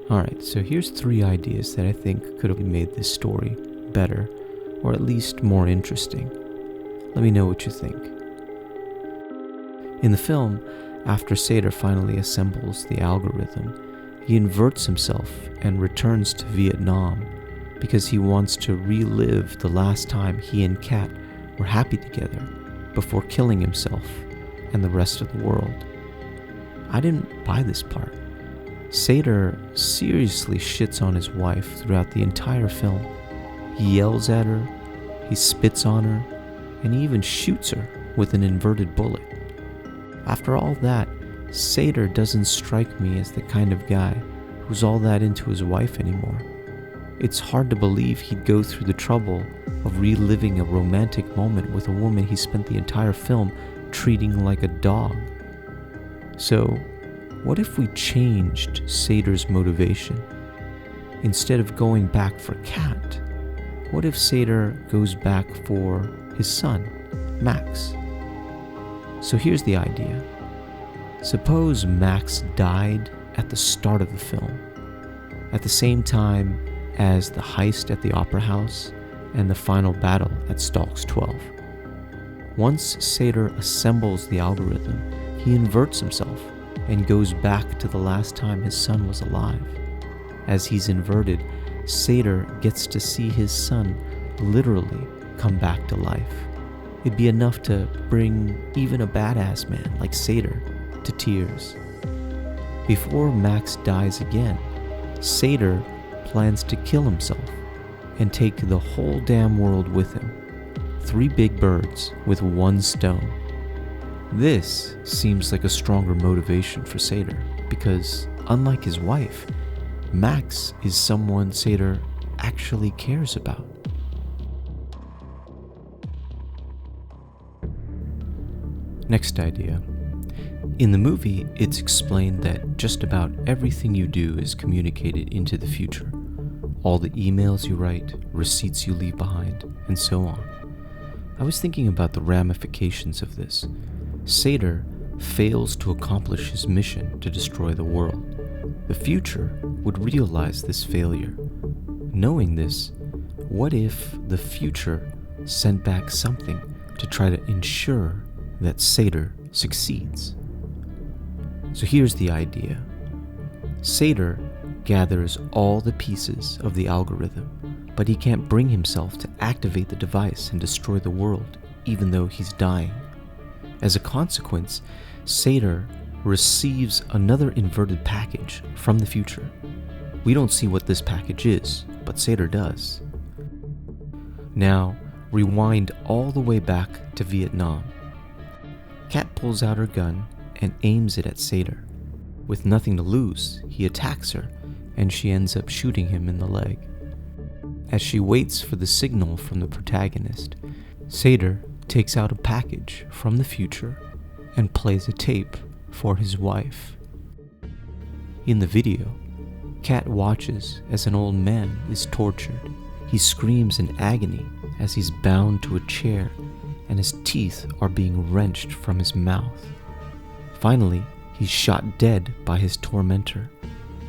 Alright, so here's 3 ideas that I think could have made this story better, or at least more interesting. Let me know what you think. In the film, after Sater finally assembles the algorithm, he inverts himself and returns to Vietnam because he wants to relive the last time he and Kat were happy together before killing himself and the rest of the world. I didn't buy this part. Sater seriously shits on his wife throughout the entire film. He yells at her, he spits on her, and he even shoots her with an inverted bullet. After all that, Sater doesn't strike me as the kind of guy who's all that into his wife anymore. It's hard to believe he'd go through the trouble of reliving a romantic moment with a woman he spent the entire film treating like a dog. So, what if we changed Sater's motivation? Instead of going back for Kat, what if Sater goes back for his son, Max? So here's the idea. Suppose Max died at the start of the film, at the same time as the heist at the Opera House and the final battle at Stalks 12. Once Sater assembles the algorithm, he inverts himself and goes back to the last time his son was alive. As he's inverted, Sater gets to see his son literally come back to life. It'd be enough to bring even a badass man like Sater to tears. Before Max dies again, Sater plans to kill himself and take the whole damn world with him. 3 big birds with 1 stone. This seems like a stronger motivation for Sater because, unlike his wife, Max is someone Sater actually cares about. Next idea. In the movie, it's explained that just about everything you do is communicated into the future. All the emails you write, receipts you leave behind, and so on. I was thinking about the ramifications of this. Sater fails to accomplish his mission to destroy the world. The future would realize this failure. Knowing this, what if the future sent back something to try to ensure that Sater succeeds? So here's the idea. Sater gathers all the pieces of the algorithm, but he can't bring himself to activate the device and destroy the world, even though he's dying. As a consequence, Sater receives another inverted package from the future. We don't see what this package is, but Sater does. Now, rewind all the way back to Vietnam. Kat pulls out her gun and aims it at Sater. With nothing to lose, he attacks her, and she ends up shooting him in the leg. As she waits for the signal from the protagonist, Sater takes out a package from the future and plays a tape for his wife. In the video, Kat watches as an old man is tortured. He screams in agony as he's bound to a chair and his teeth are being wrenched from his mouth. Finally, he's shot dead by his tormentor.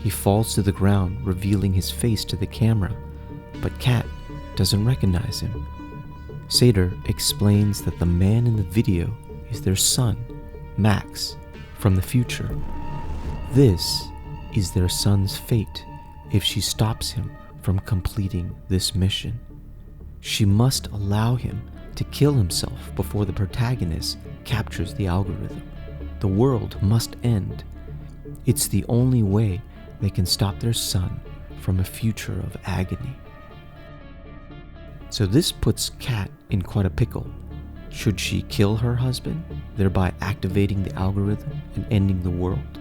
He falls to the ground, revealing his face to the camera, but Kat doesn't recognize him. Sater explains that the man in the video is their son, Max, from the future. This is their son's fate if she stops him from completing this mission. She must allow him to kill himself before the protagonist captures the algorithm. The world must end. It's the only way they can stop their son from a future of agony. So this puts Kat in quite a pickle. Should she kill her husband, thereby activating the algorithm and ending the world?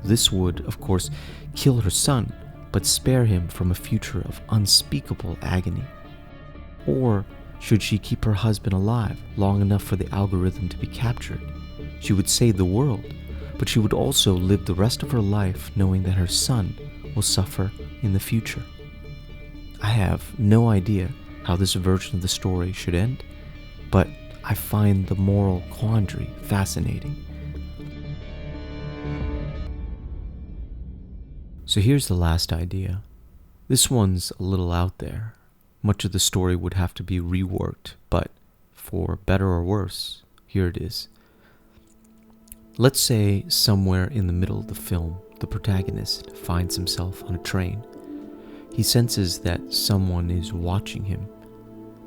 This would, of course, kill her son, but spare him from a future of unspeakable agony. Or should she keep her husband alive long enough for the algorithm to be captured? She would save the world, but she would also live the rest of her life knowing that her son will suffer in the future. I have no idea how this version of the story should end, but I find the moral quandary fascinating. So here's the last idea. This one's a little out there. Much of the story would have to be reworked, but for better or worse, here it is. Let's say somewhere in the middle of the film, the protagonist finds himself on a train. He senses that someone is watching him.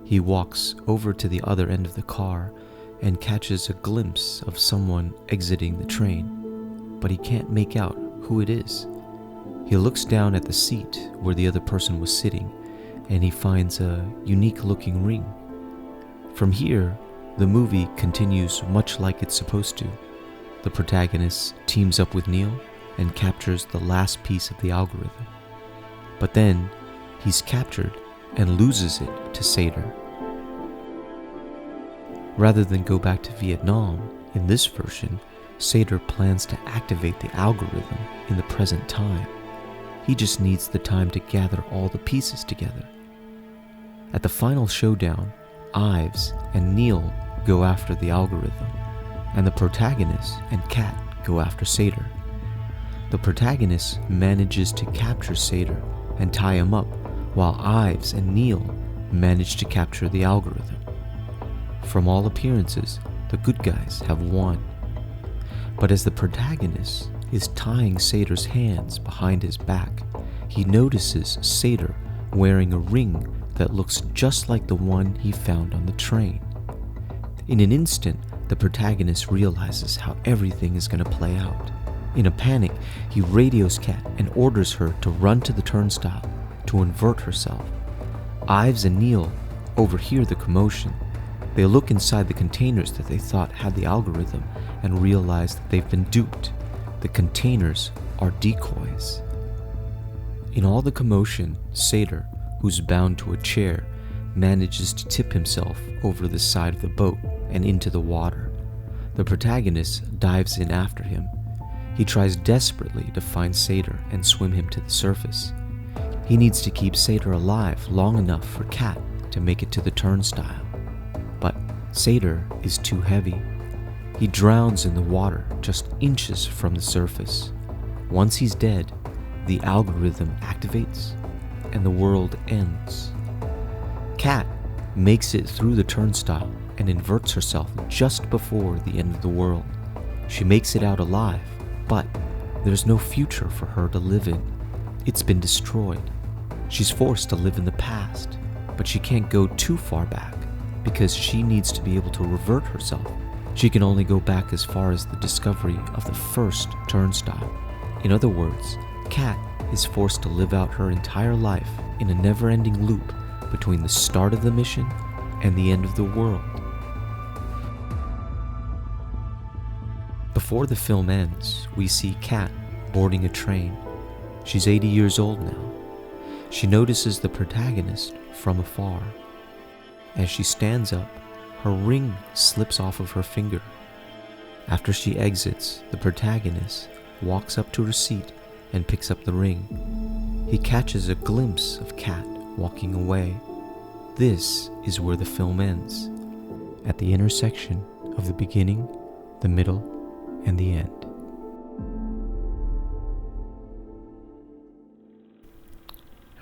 He walks over to the other end of the car and catches a glimpse of someone exiting the train, but he can't make out who it is. He looks down at the seat where the other person was sitting, and he finds a unique-looking ring. From here, the movie continues much like it's supposed to. The protagonist teams up with Neil and captures the last piece of the algorithm. But then, he's captured and loses it to Sater. Rather than go back to Vietnam, in this version, Sater plans to activate the algorithm in the present time. He just needs the time to gather all the pieces together. At the final showdown, Ives and Neil go after the algorithm, and the protagonist and Kat go after Sater. The protagonist manages to capture Sater and tie him up, while Ives and Neil manage to capture the algorithm. From all appearances, the good guys have won. But as the protagonist is tying Sater's hands behind his back, he notices Sater wearing a ring that looks just like the one he found on the train. In an instant, the protagonist realizes how everything is going to play out. In a panic, he radios Kat and orders her to run to the turnstile to invert herself. Ives and Neil overhear the commotion. They look inside the containers that they thought had the algorithm and realize that they've been duped. The containers are decoys. In all the commotion, Sater, who's bound to a chair, manages to tip himself over the side of the boat and into the water. The protagonist dives in after him. He tries desperately to find Sater and swim him to the surface. He needs to keep Sater alive long enough for Kat to make it to the turnstile. But Sater is too heavy. He drowns in the water just inches from the surface. Once he's dead, the algorithm activates and the world ends. Kat makes it through the turnstile and inverts herself just before the end of the world. She makes it out alive, but there's no future for her to live in. It's been destroyed. She's forced to live in the past, but she can't go too far back because she needs to be able to revert herself. She can only go back as far as the discovery of the first turnstile. In other words, Kat is forced to live out her entire life in a never-ending loop between the start of the mission and the end of the world. Before the film ends, we see Kat boarding a train. She's 80 years old now. She notices the protagonist from afar. As she stands up, her ring slips off of her finger. After she exits, the protagonist walks up to her seat and picks up the ring. He catches a glimpse of Kat walking away. This is where the film ends, at the intersection of the beginning, the middle, and the end.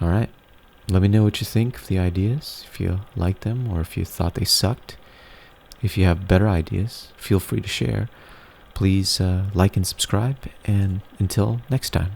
Alright, let me know what you think of the ideas, if you like them or if you thought they sucked. If you have better ideas, feel free to share. Please like and subscribe, and until next time.